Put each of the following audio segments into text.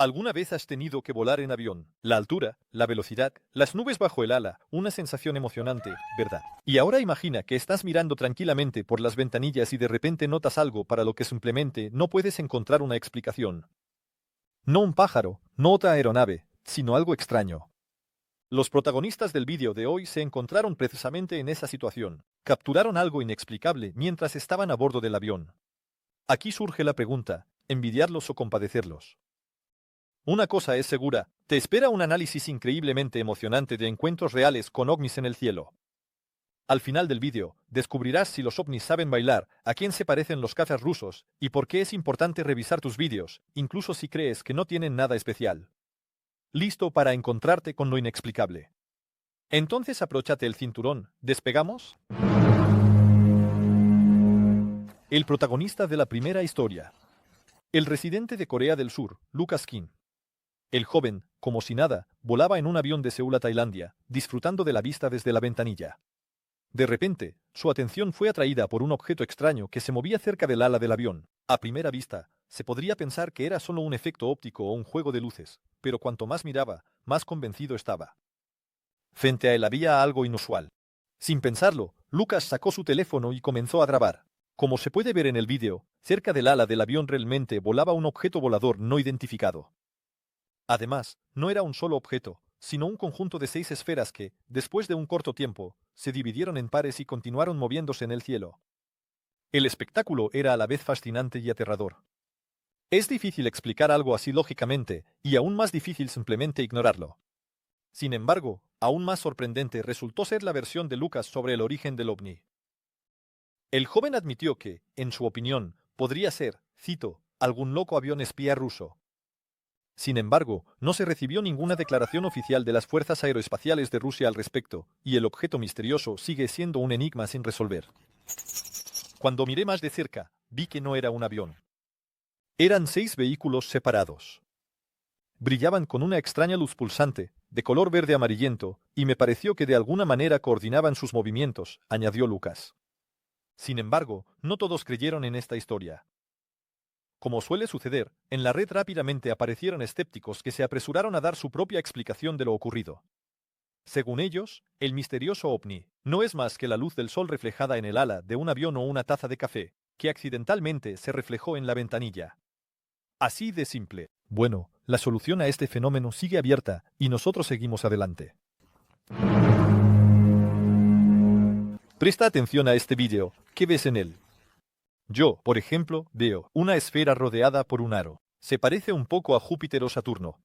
¿Alguna vez has tenido que volar en avión? La altura, la velocidad, las nubes bajo el ala, una sensación emocionante, ¿verdad? Y ahora imagina que estás mirando tranquilamente por las ventanillas y de repente notas algo para lo que simplemente no puedes encontrar una explicación. No un pájaro, no otra aeronave, sino algo extraño. Los protagonistas del vídeo de hoy se encontraron precisamente en esa situación. Capturaron algo inexplicable mientras estaban a bordo del avión. Aquí surge la pregunta, ¿envidiarlos o compadecerlos? Una cosa es segura, te espera un análisis increíblemente emocionante de encuentros reales con ovnis en el cielo. Al final del vídeo, descubrirás si los ovnis saben bailar, a quién se parecen los cazas rusos, y por qué es importante revisar tus vídeos, incluso si crees que no tienen nada especial. ¿Listo para encontrarte con lo inexplicable? Entonces abróchate el cinturón, ¿despegamos? El protagonista de la primera historia. El residente de Corea del Sur, Lucas Kim. El joven, como si nada, volaba en un avión de Seúl a Tailandia, disfrutando de la vista desde la ventanilla. De repente, su atención fue atraída por un objeto extraño que se movía cerca del ala del avión. A primera vista, se podría pensar que era solo un efecto óptico o un juego de luces, pero cuanto más miraba, más convencido estaba. Frente a él había algo inusual. Sin pensarlo, Lucas sacó su teléfono y comenzó a grabar. Como se puede ver en el vídeo, cerca del ala del avión realmente volaba un objeto volador no identificado. Además, no era un solo objeto, sino un conjunto de 6 esferas que, después de un corto tiempo, se dividieron en pares y continuaron moviéndose en el cielo. El espectáculo era a la vez fascinante y aterrador. Es difícil explicar algo así lógicamente, y aún más difícil simplemente ignorarlo. Sin embargo, aún más sorprendente resultó ser la versión de Lucas sobre el origen del ovni. El joven admitió que, en su opinión, podría ser, cito, algún loco avión espía ruso. Sin embargo, no se recibió ninguna declaración oficial de las fuerzas aeroespaciales de Rusia al respecto, y el objeto misterioso sigue siendo un enigma sin resolver. Cuando miré más de cerca, vi que no era un avión. Eran 6 vehículos separados. Brillaban con una extraña luz pulsante, de color verde amarillento, y me pareció que de alguna manera coordinaban sus movimientos, añadió Lucas. Sin embargo, no todos creyeron en esta historia. Como suele suceder, en la red rápidamente aparecieron escépticos que se apresuraron a dar su propia explicación de lo ocurrido. Según ellos, el misterioso ovni no es más que la luz del sol reflejada en el ala de un avión o una taza de café, que accidentalmente se reflejó en la ventanilla. Así de simple. Bueno, la solución a este fenómeno sigue abierta y nosotros seguimos adelante. Presta atención a este vídeo, ¿qué ves en él? Yo, por ejemplo, veo una esfera rodeada por un aro. Se parece un poco a Júpiter o Saturno.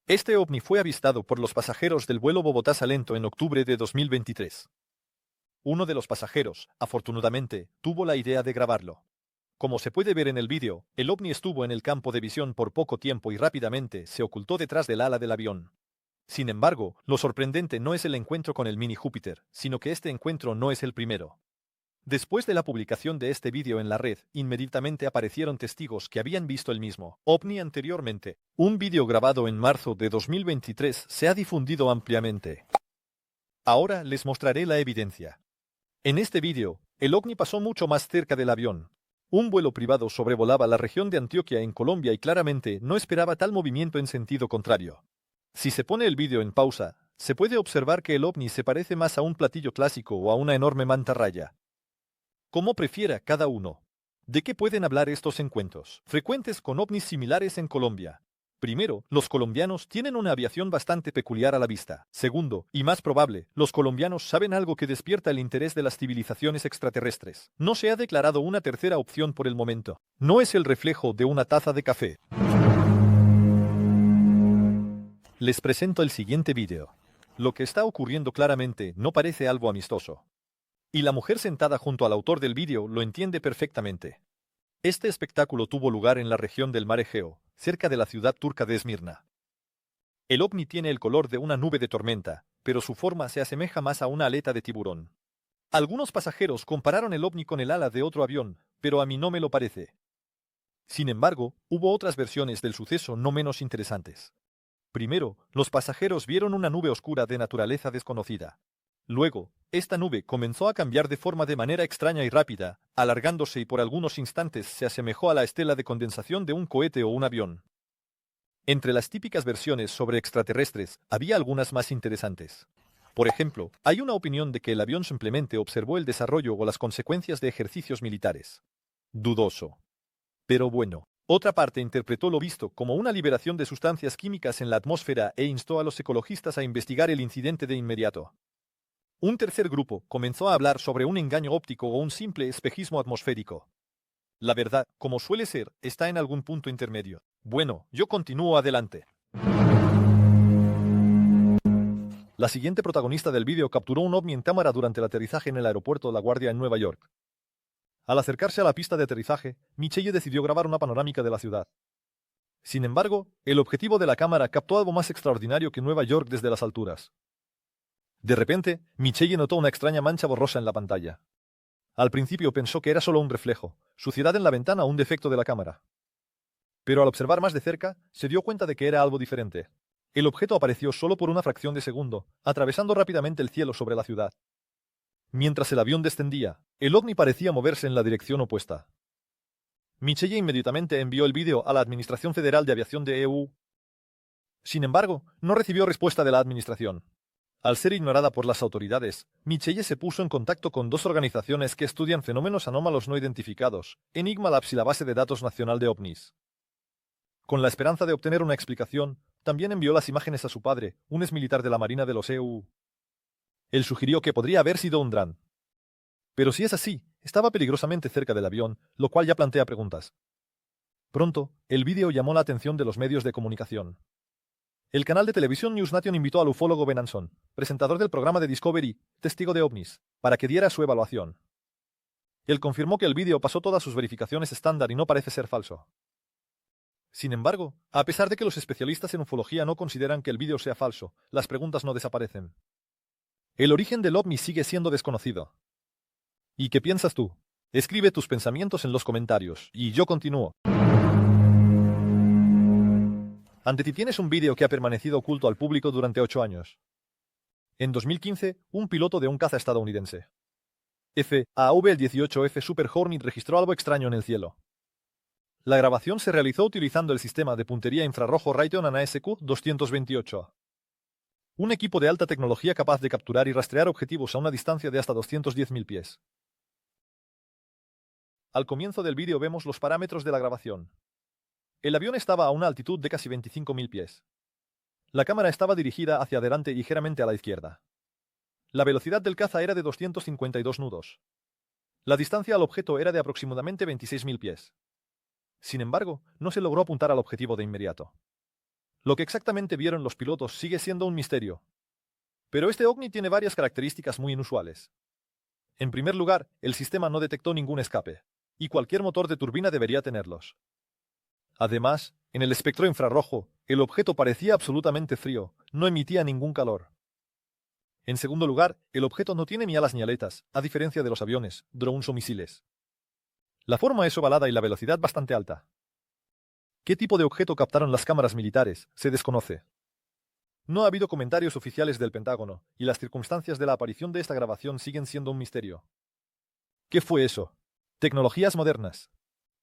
Este ovni fue avistado por los pasajeros del vuelo Bogotá-Salento en octubre de 2023. Uno de los pasajeros, afortunadamente, tuvo la idea de grabarlo. Como se puede ver en el vídeo, el ovni estuvo en el campo de visión por poco tiempo y rápidamente se ocultó detrás del ala del avión. Sin embargo, lo sorprendente no es el encuentro con el mini Júpiter, sino que este encuentro no es el primero. Después de la publicación de este vídeo en la red, inmediatamente aparecieron testigos que habían visto el mismo ovni anteriormente. Un vídeo grabado en marzo de 2023 se ha difundido ampliamente. Ahora les mostraré la evidencia. En este vídeo, el ovni pasó mucho más cerca del avión. Un vuelo privado sobrevolaba la región de Antioquia en Colombia y claramente no esperaba tal movimiento en sentido contrario. Si se pone el vídeo en pausa, se puede observar que el ovni se parece más a un platillo clásico o a una enorme mantarraya. Como prefiera cada uno. ¿De qué pueden hablar estos encuentros frecuentes con ovnis similares en Colombia? Primero, los colombianos tienen una aviación bastante peculiar a la vista. Segundo, y más probable, los colombianos saben algo que despierta el interés de las civilizaciones extraterrestres. No se ha declarado una tercera opción por el momento. No es el reflejo de una taza de café. Les presento el siguiente vídeo. Lo que está ocurriendo claramente no parece algo amistoso. Y la mujer sentada junto al autor del vídeo lo entiende perfectamente. Este espectáculo tuvo lugar en la región del Mar Egeo, cerca de la ciudad turca de Esmirna. El ovni tiene el color de una nube de tormenta, pero su forma se asemeja más a una aleta de tiburón. Algunos pasajeros compararon el ovni con el ala de otro avión, pero a mí no me lo parece. Sin embargo, hubo otras versiones del suceso no menos interesantes. Primero, los pasajeros vieron una nube oscura de naturaleza desconocida. Luego, esta nube comenzó a cambiar de forma de manera extraña y rápida, alargándose y por algunos instantes se asemejó a la estela de condensación de un cohete o un avión. Entre las típicas versiones sobre extraterrestres, había algunas más interesantes. Por ejemplo, hay una opinión de que el avión simplemente observó el desarrollo o las consecuencias de ejercicios militares. Dudoso. Pero bueno, otra parte interpretó lo visto como una liberación de sustancias químicas en la atmósfera e instó a los ecologistas a investigar el incidente de inmediato. Un tercer grupo comenzó a hablar sobre un engaño óptico o un simple espejismo atmosférico. La verdad, como suele ser, está en algún punto intermedio. Bueno, yo continúo adelante. La siguiente protagonista del vídeo capturó un ovni en cámara durante el aterrizaje en el aeropuerto La Guardia en Nueva York. Al acercarse a la pista de aterrizaje, Michelle decidió grabar una panorámica de la ciudad. Sin embargo, el objetivo de la cámara captó algo más extraordinario que Nueva York desde las alturas. De repente, Michelle notó una extraña mancha borrosa en la pantalla. Al principio pensó que era solo un reflejo, suciedad en la ventana o un defecto de la cámara. Pero al observar más de cerca, se dio cuenta de que era algo diferente. El objeto apareció solo por una fracción de segundo, atravesando rápidamente el cielo sobre la ciudad. Mientras el avión descendía, el ovni parecía moverse en la dirección opuesta. Michelle inmediatamente envió el vídeo a la Administración Federal de Aviación de EU. Sin embargo, no recibió respuesta de la administración. Al ser ignorada por las autoridades, Michelle se puso en contacto con dos organizaciones que estudian fenómenos anómalos no identificados, Enigma Labs y la Base de Datos Nacional de OVNIs. Con la esperanza de obtener una explicación, también envió las imágenes a su padre, un exmilitar de la Marina de los EU. Él sugirió que podría haber sido un dron. Pero si es así, estaba peligrosamente cerca del avión, lo cual ya plantea preguntas. Pronto, el vídeo llamó la atención de los medios de comunicación. El canal de televisión News Nation invitó al ufólogo Ben Anson, presentador del programa de Discovery, Testigo de OVNIs, para que diera su evaluación. Él confirmó que el vídeo pasó todas sus verificaciones estándar y no parece ser falso. Sin embargo, a pesar de que los especialistas en ufología no consideran que el vídeo sea falso, las preguntas no desaparecen. El origen del OVNI sigue siendo desconocido. ¿Y qué piensas tú? Escribe tus pensamientos en los comentarios, y yo continúo. Ante ti tienes un vídeo que ha permanecido oculto al público durante 8 años. En 2015, un piloto de un caza estadounidense, FAV-18F Super Hornet, registró algo extraño en el cielo. La grabación se realizó utilizando el sistema de puntería infrarrojo Raytheon ANSQ-228. Un equipo de alta tecnología capaz de capturar y rastrear objetivos a una distancia de hasta 210.000 pies. Al comienzo del vídeo vemos los parámetros de la grabación. El avión estaba a una altitud de casi 25.000 pies. La cámara estaba dirigida hacia adelante y ligeramente a la izquierda. La velocidad del caza era de 252 nudos. La distancia al objeto era de aproximadamente 26.000 pies. Sin embargo, no se logró apuntar al objetivo de inmediato. Lo que exactamente vieron los pilotos sigue siendo un misterio. Pero este ovni tiene varias características muy inusuales. En primer lugar, el sistema no detectó ningún escape, y cualquier motor de turbina debería tenerlos. Además, en el espectro infrarrojo, el objeto parecía absolutamente frío, no emitía ningún calor. En segundo lugar, el objeto no tiene ni alas ni aletas, a diferencia de los aviones, drones o misiles. La forma es ovalada y la velocidad bastante alta. ¿Qué tipo de objeto captaron las cámaras militares? Se desconoce. No ha habido comentarios oficiales del Pentágono, y las circunstancias de la aparición de esta grabación siguen siendo un misterio. ¿Qué fue eso? ¿Tecnologías modernas?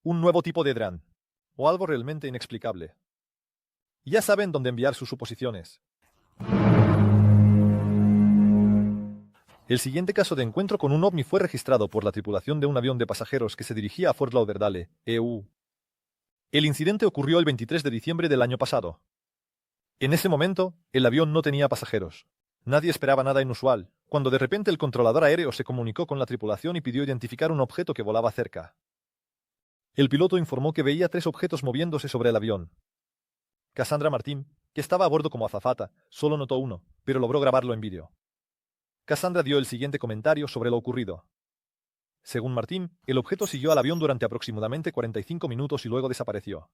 ¿Un nuevo tipo de dron? ¿O algo realmente inexplicable? Ya saben dónde enviar sus suposiciones. El siguiente caso de encuentro con un ovni fue registrado por la tripulación de un avión de pasajeros que se dirigía a Fort Lauderdale, EU. El incidente ocurrió el 23 de diciembre del año pasado. En ese momento, el avión no tenía pasajeros. Nadie esperaba nada inusual, cuando de repente el controlador aéreo se comunicó con la tripulación y pidió identificar un objeto que volaba cerca. El piloto informó que veía 3 objetos moviéndose sobre el avión. Cassandra Martín, que estaba a bordo como azafata, solo notó uno, pero logró grabarlo en vídeo. Cassandra dio el siguiente comentario sobre lo ocurrido. Según Martín, el objeto siguió al avión durante aproximadamente 45 minutos y luego desapareció.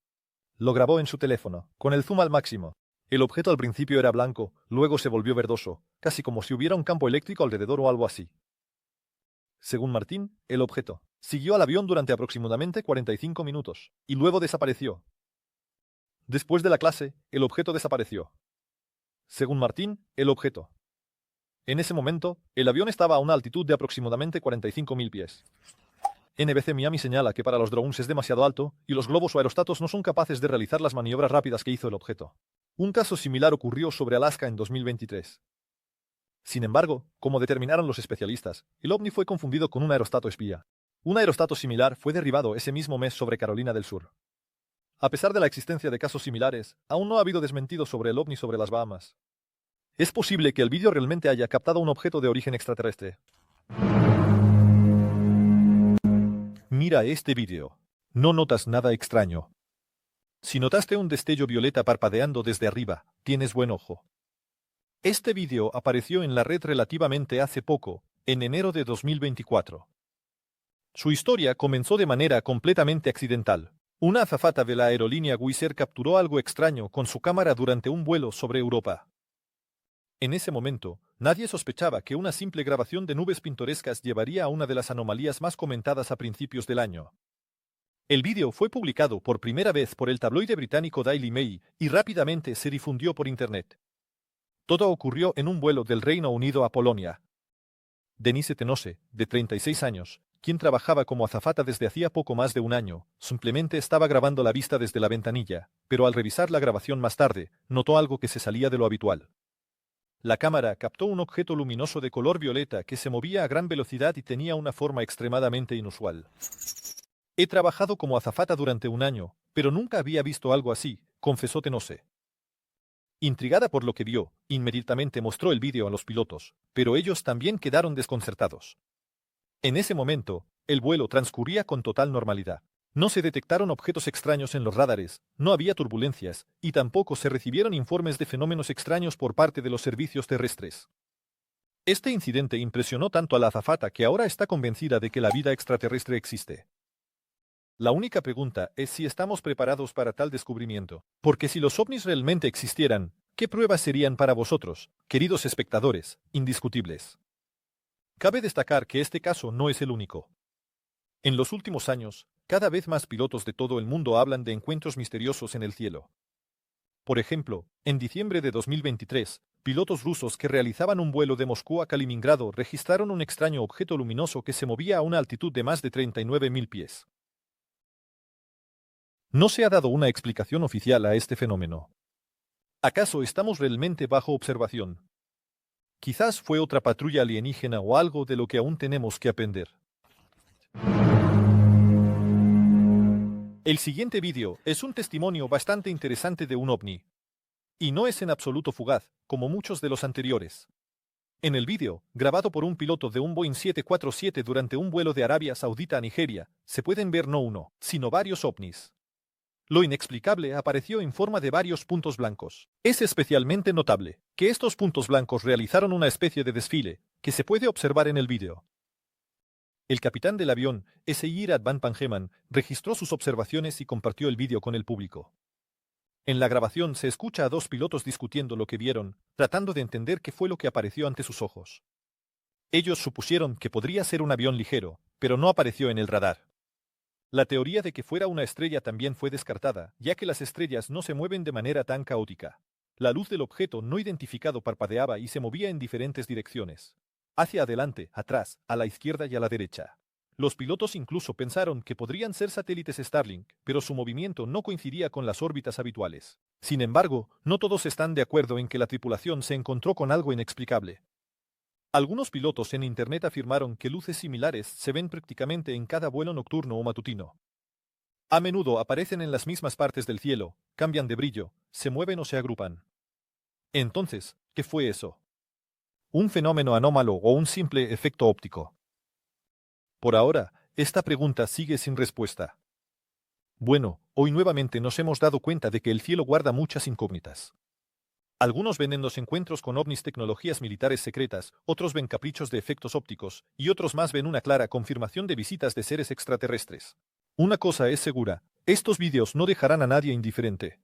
Lo grabó en su teléfono, con el zoom al máximo. El objeto al principio era blanco, luego se volvió verdoso, casi como si hubiera un campo eléctrico alrededor o algo así. Según Martín, el objeto siguió al avión durante aproximadamente 45 minutos, y luego desapareció. Después de la clase, el objeto desapareció. Según Martín, el objeto. En ese momento, el avión estaba a una altitud de aproximadamente 45.000 pies. NBC Miami señala que para los drones es demasiado alto y los globos o aerostatos no son capaces de realizar las maniobras rápidas que hizo el objeto. Un caso similar ocurrió sobre Alaska en 2023. Sin embargo, como determinaron los especialistas, el ovni fue confundido con un aerostato espía. Un aerostato similar fue derribado ese mismo mes sobre Carolina del Sur. A pesar de la existencia de casos similares, aún no ha habido desmentido sobre el ovni sobre las Bahamas. Es posible que el vídeo realmente haya captado un objeto de origen extraterrestre. Mira este vídeo. No notas nada extraño. Si notaste un destello violeta parpadeando desde arriba, tienes buen ojo. Este vídeo apareció en la red relativamente hace poco, en enero de 2024. Su historia comenzó de manera completamente accidental. Una azafata de la aerolínea Wizz Air capturó algo extraño con su cámara durante un vuelo sobre Europa. En ese momento, nadie sospechaba que una simple grabación de nubes pintorescas llevaría a una de las anomalías más comentadas a principios del año. El vídeo fue publicado por primera vez por el tabloide británico Daily Mail y rápidamente se difundió por Internet. Todo ocurrió en un vuelo del Reino Unido a Polonia. Denise Tenose, de 36 años, quien trabajaba como azafata desde hacía poco más de un año, simplemente estaba grabando la vista desde la ventanilla, pero al revisar la grabación más tarde, notó algo que se salía de lo habitual. La cámara captó un objeto luminoso de color violeta que se movía a gran velocidad y tenía una forma extremadamente inusual. He trabajado como azafata durante un año, pero nunca había visto algo así, confesó Tenose. Intrigada por lo que vio, inmediatamente mostró el vídeo a los pilotos, pero ellos también quedaron desconcertados. En ese momento, el vuelo transcurría con total normalidad. No se detectaron objetos extraños en los radares, no había turbulencias, y tampoco se recibieron informes de fenómenos extraños por parte de los servicios terrestres. Este incidente impresionó tanto a la azafata que ahora está convencida de que la vida extraterrestre existe. La única pregunta es si estamos preparados para tal descubrimiento, porque si los ovnis realmente existieran, ¿qué pruebas serían para vosotros, queridos espectadores, indiscutibles? Cabe destacar que este caso no es el único. En los últimos años, cada vez más pilotos de todo el mundo hablan de encuentros misteriosos en el cielo. Por ejemplo, en diciembre de 2023, pilotos rusos que realizaban un vuelo de Moscú a Kaliningrado registraron un extraño objeto luminoso que se movía a una altitud de más de 39.000 pies. No se ha dado una explicación oficial a este fenómeno. ¿Acaso estamos realmente bajo observación? Quizás fue otra patrulla alienígena o algo de lo que aún tenemos que aprender. El siguiente vídeo es un testimonio bastante interesante de un ovni. Y no es en absoluto fugaz, como muchos de los anteriores. En el vídeo, grabado por un piloto de un Boeing 747 durante un vuelo de Arabia Saudita a Nigeria, se pueden ver no uno, sino varios ovnis. Lo inexplicable apareció en forma de varios puntos blancos. Es especialmente notable que estos puntos blancos realizaron una especie de desfile, que se puede observar en el vídeo. El capitán del avión, Seir Advan Pangeman, registró sus observaciones y compartió el vídeo con el público. En la grabación se escucha a dos pilotos discutiendo lo que vieron, tratando de entender qué fue lo que apareció ante sus ojos. Ellos supusieron que podría ser un avión ligero, pero no apareció en el radar. La teoría de que fuera una estrella también fue descartada, ya que las estrellas no se mueven de manera tan caótica. La luz del objeto no identificado parpadeaba y se movía en diferentes direcciones. Hacia adelante, atrás, a la izquierda y a la derecha. Los pilotos incluso pensaron que podrían ser satélites Starlink, pero su movimiento no coincidía con las órbitas habituales. Sin embargo, no todos están de acuerdo en que la tripulación se encontró con algo inexplicable. Algunos pilotos en Internet afirmaron que luces similares se ven prácticamente en cada vuelo nocturno o matutino. A menudo aparecen en las mismas partes del cielo, cambian de brillo, se mueven o se agrupan. Entonces, ¿qué fue eso? ¿Un fenómeno anómalo o un simple efecto óptico? Por ahora, esta pregunta sigue sin respuesta. Bueno, hoy nuevamente nos hemos dado cuenta de que el cielo guarda muchas incógnitas. Algunos ven en los encuentros con ovnis tecnologías militares secretas, otros ven caprichos de efectos ópticos, y otros más ven una clara confirmación de visitas de seres extraterrestres. Una cosa es segura, estos vídeos no dejarán a nadie indiferente.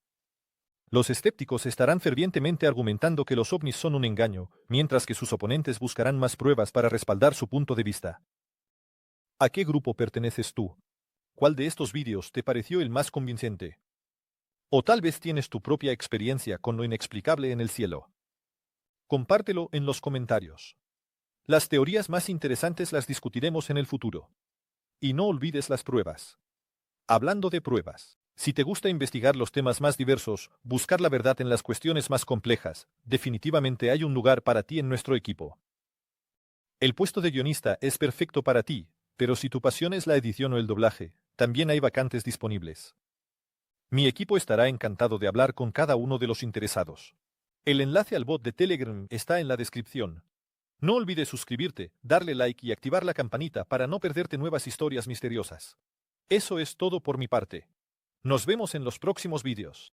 Los escépticos estarán fervientemente argumentando que los ovnis son un engaño, mientras que sus oponentes buscarán más pruebas para respaldar su punto de vista. ¿A qué grupo perteneces tú? ¿Cuál de estos vídeos te pareció el más convincente? O tal vez tienes tu propia experiencia con lo inexplicable en el cielo. Compártelo en los comentarios. Las teorías más interesantes las discutiremos en el futuro. Y no olvides las pruebas. Hablando de pruebas, si te gusta investigar los temas más diversos, buscar la verdad en las cuestiones más complejas, definitivamente hay un lugar para ti en nuestro equipo. El puesto de guionista es perfecto para ti, pero si tu pasión es la edición o el doblaje, también hay vacantes disponibles. Mi equipo estará encantado de hablar con cada uno de los interesados. El enlace al bot de Telegram está en la descripción. No olvides suscribirte, darle like y activar la campanita para no perderte nuevas historias misteriosas. Eso es todo por mi parte. Nos vemos en los próximos vídeos.